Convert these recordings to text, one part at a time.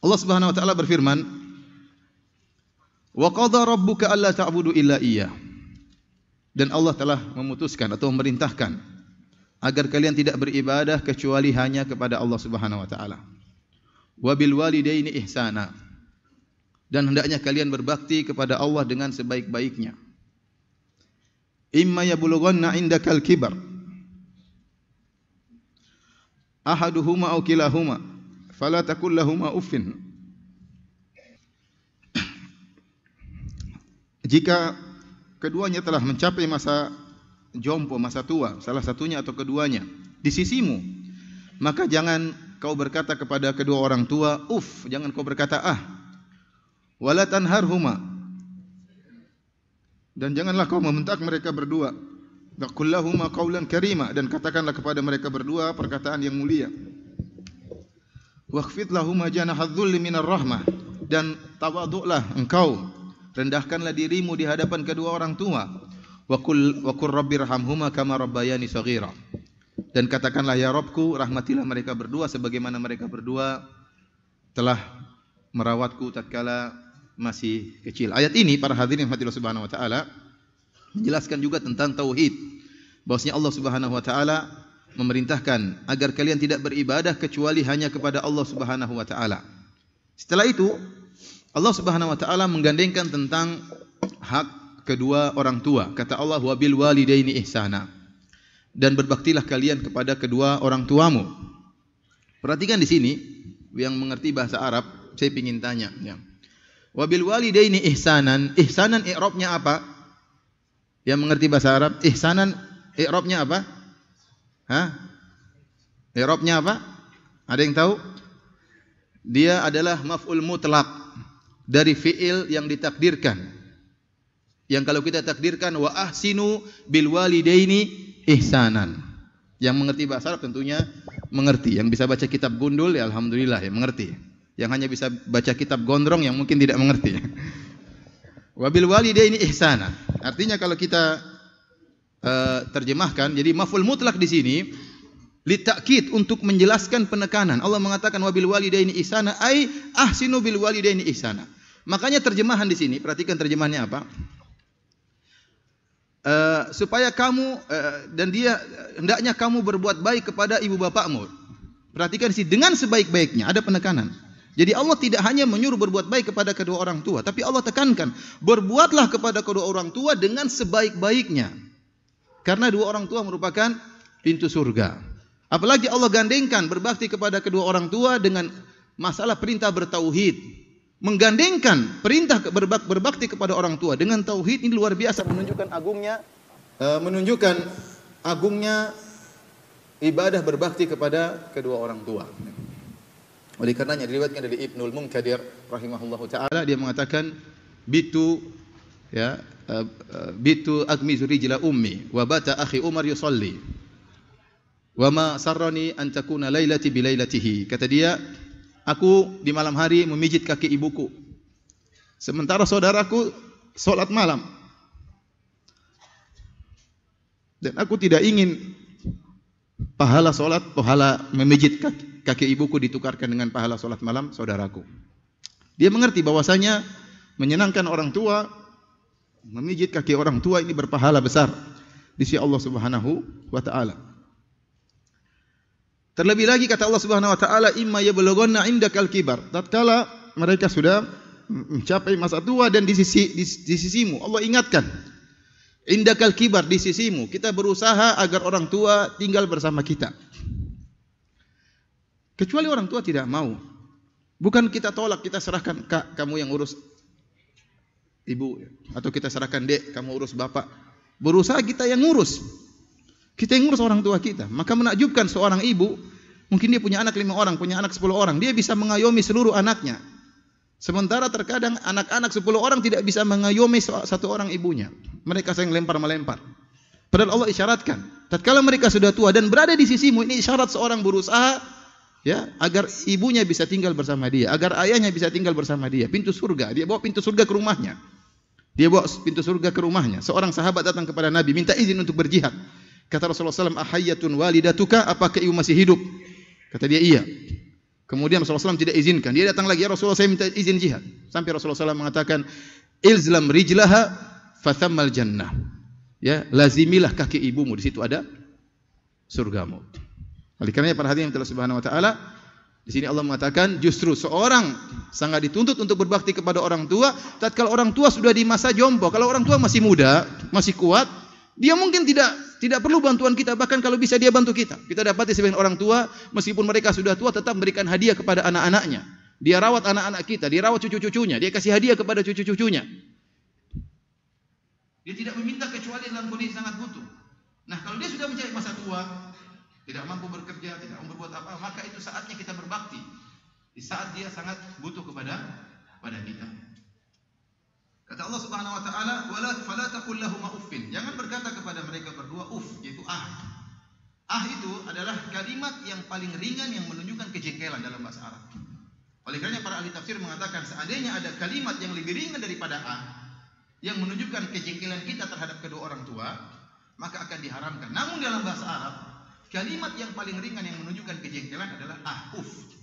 Allah Subhanahu wa taala berfirman, "Wa qadha rabbuka alla ta'budu illa iyyah." Dan Allah telah memutuskan atau memerintahkan agar kalian tidak beribadah kecuali hanya kepada Allah Subhanahu wa taala. Wa bil walidaini ihsana. Dan hendaknya kalian berbakti kepada Allah dengan sebaik-baiknya. Imma yablughanna indakal kibar ahaduhuma aw kilahuma fala taqul lahumu uffin. Jika keduanya telah mencapai masa jompo, masa tua, salah satunya atau keduanya di sisimu, maka jangan kau berkata kepada kedua orang tua, uff, jangan kau berkata ah. Wala tanharhuma, dan janganlah kau membentak mereka berdua. Waqul lahumu qawlan karima, dan katakanlah kepada mereka berdua perkataan yang mulia. Wakhfid lahumu janahadh-dhulli minar rahmah, dan tawadhu'lah engkau, rendahkanlah dirimu di hadapan kedua orang tua. Wa qul rabbirhamhuma kama rabbayani shaghira, dan katakanlah ya Rabbku, rahmatilah mereka berdua sebagaimana mereka berdua telah merawatku tatkala masih kecil. Ayat ini para hadirin yang Allah Subhanahu wa taala menjelaskan juga tentang tauhid. Bahwasanya Allah Subhanahu wa taala memerintahkan agar kalian tidak beribadah kecuali hanya kepada Allah Subhanahu wa taala. Setelah itu Allah Subhanahu wa taala menggandengkan tentang hak kedua orang tua. Kata Allah, wa bil walidaini ihsana, dan berbaktilah kalian kepada kedua orang tuamu. Perhatikan di sini, yang mengerti bahasa Arab, saya ingin tanya, ya. Wa bil walidaini ihsanan, ihsanan i'rabnya apa? Yang mengerti bahasa Arab, ihsanan i'rabnya apa? Hah? I'rabnya apa? Ada yang tahu? Dia adalah maf'ul mutlaq dari fi'il yang ditakdirkan. Yang kalau kita takdirkan wa ahsinu bil walidaini ihsanan. Yang mengerti bahasa Arab tentunya mengerti. Yang bisa baca kitab gundul ya alhamdulillah ya mengerti. Yang hanya bisa baca kitab gondrong yang mungkin tidak mengerti. Wabil walidaini ihsana. Artinya kalau kita terjemahkan, jadi maf'ul mutlak di sini litakid, untuk menjelaskan penekanan. Allah mengatakan wabil walidaini ihsana ai ahsinu bil walidaini ihsana. Makanya terjemahan di sini, perhatikan terjemahannya apa? Supaya kamu dan dia hendaknya kamu berbuat baik kepada ibu bapakmu. Perhatikan di sini dengan sebaik-baiknya, ada penekanan. Jadi Allah tidak hanya menyuruh berbuat baik kepada kedua orang tua, tapi Allah tekankan, berbuatlah kepada kedua orang tua dengan sebaik-baiknya. Karena dua orang tua merupakan pintu surga. Apalagi Allah gandengkan berbakti kepada kedua orang tua dengan masalah perintah bertauhid. Menggandengkan perintah berbakti kepada orang tua dengan tauhid ini luar biasa, menunjukkan agungnya ibadah berbakti kepada kedua orang tua. Oleh karenanya diriwayatkan dari Ibnul Munkadir rahimahullahu taala, dia mengatakan bitu akmizu rijla ummi wa bata akhi Umar yusalli wa ma sarrani an takuna lailati bi lailatihi. Kata dia, aku di malam hari memijit kaki ibuku, sementara saudaraku salat malam, dan aku tidak ingin pahala salat, pahala memijit kaki ibuku ditukarkan dengan pahala salat malam saudaraku. Dia mengerti bahwasanya menyenangkan orang tua, memijit kaki orang tua ini berpahala besar di sisi Allah Subhanahu wa taala. Terlebih lagi kata Allah Subhanahu wa taala, imma yablughanna indakal kibar, tatkala mereka sudah mencapai masa tua dan di sisimu. Allah ingatkan, indakal kibar, di sisimu. Kita berusaha agar orang tua tinggal bersama kita. Kecuali orang tua tidak mau. Bukan kita tolak, kita serahkan, Kak, kamu yang urus ibu, atau kita serahkan, Dek, kamu urus bapak. Berusaha kita yang ngurus. Kita yang ngurus orang tua kita. Maka menakjubkan seorang ibu, mungkin dia punya anak 5 orang, punya anak 10 orang, dia bisa mengayomi seluruh anaknya. Sementara terkadang anak-anak 10 orang tidak bisa mengayomi satu orang ibunya. Mereka saling lempar-melempar. Padahal Allah isyaratkan, tatkala mereka sudah tua dan berada di sisimu, ini isyarat seorang berusaha ya agar ibunya bisa tinggal bersama dia, agar ayahnya bisa tinggal bersama dia. Pintu surga, dia bawa pintu surga ke rumahnya. Dia bawa pintu surga ke rumahnya. Seorang sahabat datang kepada Nabi minta izin untuk berjihad. Kata Rasulullah SAW, ahayyatun walidatuka, apakah ibu masih hidup? Kata dia, iya. Kemudian Rasulullah SAW tidak izinkan. Dia datang lagi, ya Rasulullah saya minta izin jihad. Sampai Rasulullah SAW mengatakan, ilzlam rijlaha fathammal jannah. Ya, lazimilah kaki ibumu, di situ ada surgamu. Oleh karenanya para hadirin Allah Subhanahu wa taala, di sini Allah mengatakan justru seorang sangat dituntut untuk berbakti kepada orang tua tatkala orang tua sudah di masa jompo. Kalau orang tua masih muda, masih kuat, dia mungkin tidak perlu bantuan kita, bahkan kalau bisa dia bantu kita. Kita dapati sebagian orang tua meskipun mereka sudah tua tetap memberikan hadiah kepada anak-anaknya. Dia rawat anak-anak kita, dia rawat cucu-cucunya, dia kasih hadiah kepada cucu-cucunya. Dia tidak meminta kecuali dalam kondisi sangat butuh. Nah, kalau dia sudah mencapai masa tua, tidak mampu bekerja, tidak mampu berbuat apa, maka itu saatnya kita berbakti. Di saat dia sangat butuh kepada kita. Kata Allah Subhanahu wa taala, "Wala fala taqul lahum uffin." Jangan berkata kepada mereka berdua yaitu ah. Ah itu adalah kalimat yang paling ringan yang menunjukkan kejengkelan dalam bahasa Arab. Oleh karenanya para ahli tafsir mengatakan seandainya ada kalimat yang lebih ringan daripada ah yang menunjukkan kejengkelan kita terhadap kedua orang tua, maka akan diharamkan. Namun dalam bahasa Arab, kalimat yang paling ringan yang menunjukkan kejengkelan adalah uff.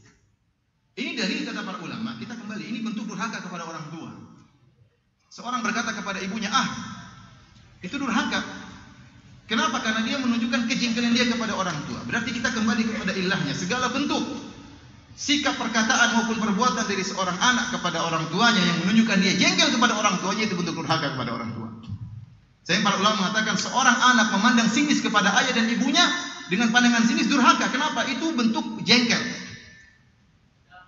Ini dalil kata para ulama, kita kembali ini bentuk durhaka kepada orang tua. Seorang berkata kepada ibunya, itu durhaka. Kenapa? Karena dia menunjukkan kejengkelan dia kepada orang tua. Berarti kita kembali kepada ilahnya. Segala bentuk sikap perkataan maupun perbuatan dari seorang anak kepada orang tuanya yang menunjukkan dia jengkel kepada orang tuanya, itu bentuk durhaka kepada orang tua. Saya para ulama mengatakan seorang anak memandang sinis kepada ayah dan ibunya dengan pandangan sinis durhaka. Kenapa? Itu bentuk jengkel.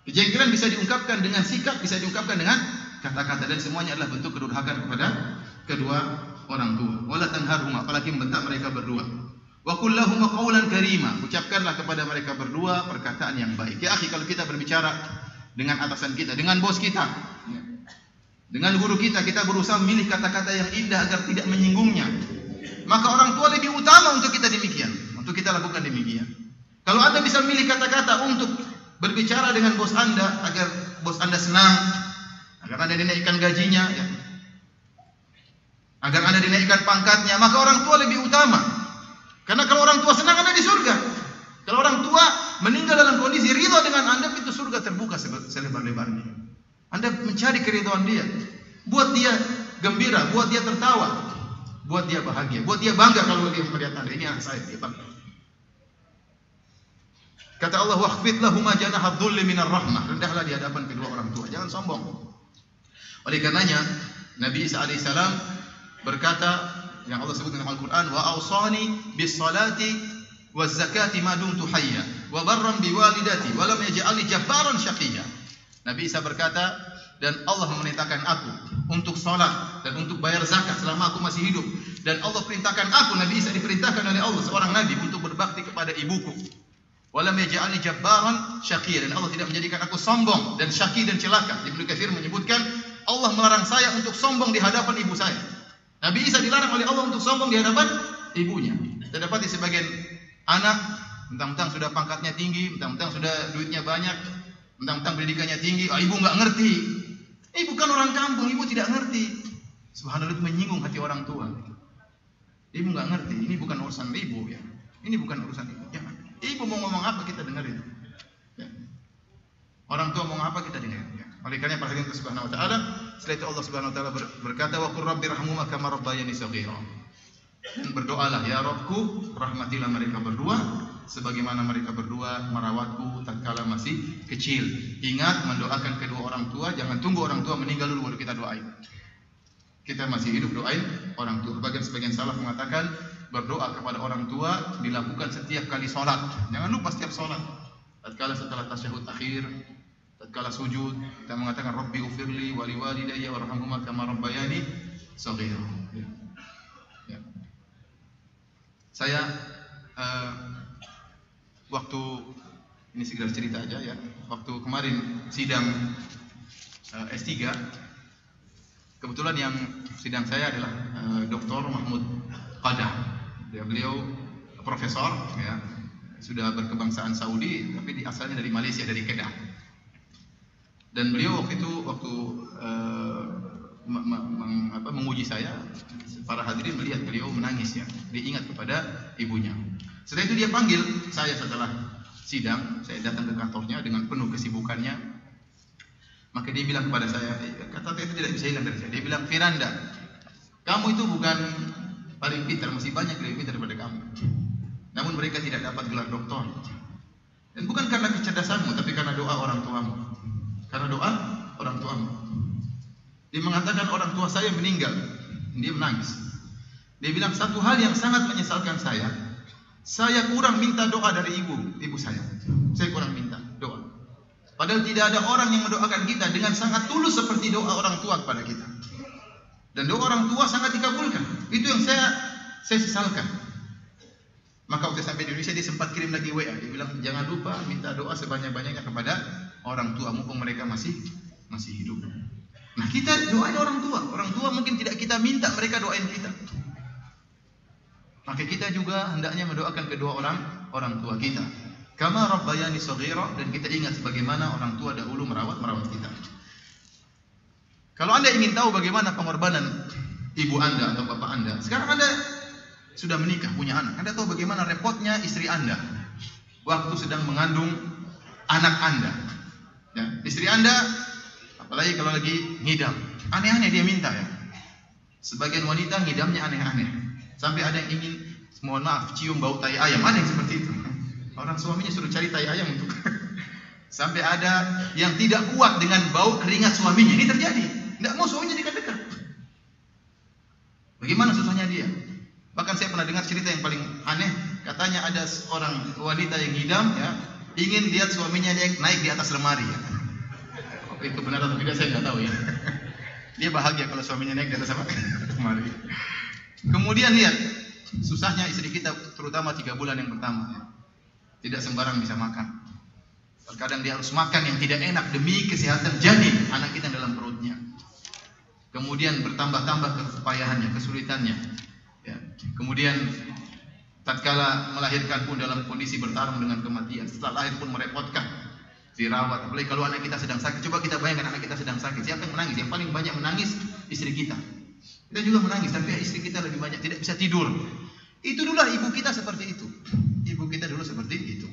Kejengkelan bisa diungkapkan dengan sikap, bisa diungkapkan dengan kata-kata, dan semuanya adalah bentuk kedurhakaan kepada kedua orang tua. Wala tanharhuma, apalagi membentak mereka berdua. Wa qul lahum qawlan karima, ucapkanlah kepada mereka berdua perkataan yang baik. Ya akhi, kalau kita berbicara dengan atasan kita, dengan bos kita, dengan guru kita berusaha memilih kata-kata yang indah agar tidak menyinggungnya. Maka orang tua lebih utama untuk kita demikian, untuk kita lakukan demikian. Kalau Anda bisa memilih kata-kata untuk berbicara dengan bos Anda agar bos Anda senang, agar Anda dinaikkan gajinya, ya, agar Anda dinaikkan pangkatnya, maka orang tua lebih utama. Karena kalau orang tua senang, Anda di surga. Kalau orang tua meninggal dalam kondisi ridha dengan Anda, pintu surga terbuka selebar-lebarnya. Anda mencari keridhaan dia, buat dia gembira, buat dia tertawa, buat dia bahagia, buat dia bangga kalau dia melihat Anda. Ini anak saya, dia bangga. Kata Allah, "Wakhfid lahuma janaha dhulli minar rahmah." Rendahlah di hadapan kedua orang tua, jangan sombong. Oleh karenanya Nabi Isa alaihissalam berkata yang Allah sebut dalam Al-Quran, "Wa awsani bis salati waz zakati ma dumtu hayya wa barran bi walidati wa lam yaj'alni jabbaran syaqiyya." Nabi Isa berkata, dan Allah memerintahkan aku untuk salat dan untuk bayar zakat selama aku masih hidup, dan Allah perintahkan aku, Nabi Isa diperintahkan oleh Allah seorang nabi untuk berbakti kepada ibuku. Wa lam yaj'alni jabbaran syaqiyya, dan Allah tidak menjadikan aku sombong dan syaqi dan celaka. Ibnu Katsir menyebutkan Allah melarang saya untuk sombong di hadapan ibu saya. Nabi Isa dilarang oleh Allah untuk sombong di hadapan ibunya. Kita dapati sebagian anak mentang-mentang sudah pangkatnya tinggi, mentang-mentang sudah duitnya banyak, mentang-mentang pendidikannya tinggi, ibu nggak ngerti. Ibu kan orang kampung, ibu tidak ngerti. Subhanallah, itu menyinggung hati orang tua. Ibu nggak ngerti, ini bukan urusan ibu ya. Ini bukan urusan ibu. Jangan. Ibu mau ngomong apa kita dengerin. Ya. Orang tua mau ngomong apa kita dengerin. Ya. Oleh karena perhatian Allah Subhanahu wa taala, setelah itu Allah Subhanahu wa taala berkata, "Wa qur rabbirhamhuma kama rabbayani shaghira." Dan berdoalah, ya Rabbku, rahmatilah mereka berdua sebagaimana mereka berdua merawatku tatkala masih kecil. Ingat mendoakan kedua orang tua, jangan tunggu orang tua meninggal dulu baru kita doain. Kita masih hidup doain orang tua. Sebagian salaf mengatakan berdoa kepada orang tua dilakukan setiap kali sholat. Jangan lupa setiap sholat. Tatkala setelah tasyahud akhir, tatkala sujud, kita mengatakan Rabbi ufirli wa liwalidayya warhamhuma kama rabbayani shaghira. Ya. Saya waktu ini sekedar cerita aja ya. Waktu kemarin sidang S3, kebetulan yang sidang saya adalah Dr. Mahmud Qadah. Beliau profesor ya, sudah berkebangsaan Saudi tapi asalnya dari Malaysia, dari Kedah. Dan beliau waktu itu menguji saya, para hadirin melihat beliau menangis ya, dia ingat kepada ibunya. Setelah itu dia panggil saya setelah sidang, saya datang ke kantornya dengan penuh kesibukannya. Maka dia bilang kepada saya, kata itu tidak bisa hilang dari saya. Dia bilang, Firanda, kamu itu bukan paling pintar, masih banyak lebih pintar daripada kamu. Namun mereka tidak dapat gelar doktor. Dan bukan karena kecerdasanmu, tapi karena doa orang tuamu. Karena doa orang tuamu. Dia mengatakan orang tua saya meninggal. Dia menangis. Dia bilang satu hal yang sangat menyesalkan saya kurang minta doa dari ibu saya. Saya kurang minta doa. Padahal tidak ada orang yang mendoakan kita dengan sangat tulus seperti doa orang tua kepada kita. Dan doa orang tua sangat dikabulkan. Itu yang saya sesalkan. Maka waktu sampai di Indonesia dia sempat kirim lagi WA. Dia bilang jangan lupa minta doa sebanyak-banyaknya kepada orang tua mumpung mereka masih hidup. Nah kita doain orang tua. Orang tua mungkin tidak kita minta, mereka doain kita. Maka kita juga hendaknya mendoakan kedua orang tua kita. Kama rabbayani shaghira, dan kita ingat bagaimana orang tua dahulu merawat kita. Kalau Anda ingin tahu bagaimana pengorbanan ibu Anda atau bapak Anda, sekarang Anda sudah menikah, punya anak. Anda tahu bagaimana repotnya istri Anda waktu sedang mengandung anak Anda. Ya, istri Anda, apalagi kalau lagi ngidam, aneh-aneh dia minta ya. Sebagian wanita ngidamnya aneh-aneh. Sampai ada yang ingin, mohon maaf, cium bau tai ayam. Ada yang seperti itu. Orang suaminya suruh cari tai ayam untuk. Sampai ada yang tidak kuat dengan bau keringat suaminya. Ini terjadi. Tidak mau suaminya dekat-dekat. Bagaimana susahnya dia? Bahkan saya pernah dengar cerita yang paling aneh. Katanya ada seorang wanita yang ngidam, ya, ingin lihat suaminya naik di atas lemari. Ya. Itu benar atau tidak saya nggak tahu ya. Dia bahagia kalau suaminya naik di atas lemari. Kemudian lihat susahnya istri kita, terutama 3 bulan yang pertama. Ya. Tidak sembarang bisa makan. Terkadang dia harus makan yang tidak enak demi kesehatan janin anak kita dalam perutnya. Kemudian bertambah-tambah kepayahannya, kesulitannya. Ya. Kemudian tatkala melahirkan pun dalam kondisi bertarung dengan kematian. Setelah lahir pun merepotkan, dirawat. Apalagi kalau anak kita sedang sakit. Coba kita bayangkan anak kita sedang sakit. Siapa yang menangis? Yang paling banyak menangis istri kita. Kita juga menangis, tapi istri kita lebih banyak tidak bisa tidur. Itu dulu ibu kita seperti itu. Ibu kita dulu seperti itu.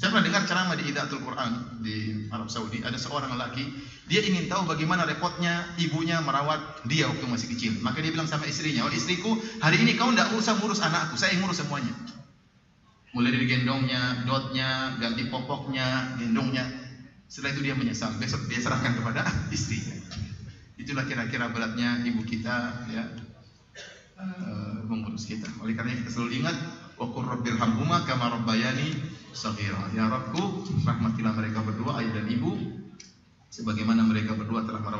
Saya pernah dengar ceramah di Idaatul Quran di Arab Saudi. Ada seorang lelaki, dia ingin tahu bagaimana repotnya ibunya merawat dia waktu masih kecil. Maka dia bilang sama istrinya, oh istriku, hari ini kau tidak usah ngurus anakku, saya yang ngurus semuanya. Mulai dari gendongnya, dotnya, ganti popoknya, gendongnya. Setelah itu dia menyesal. Besok dia serahkan kepada istrinya. Itulah kira-kira beratnya ibu kita, ya, mengurus kita. Oleh karena kita selalu ingat, wa qur rabbirhamhuma kama rabbayani shaghira. Ya Rabbku, rahmatilah mereka berdua, ayah dan ibu, sebagaimana mereka berdua telah merawat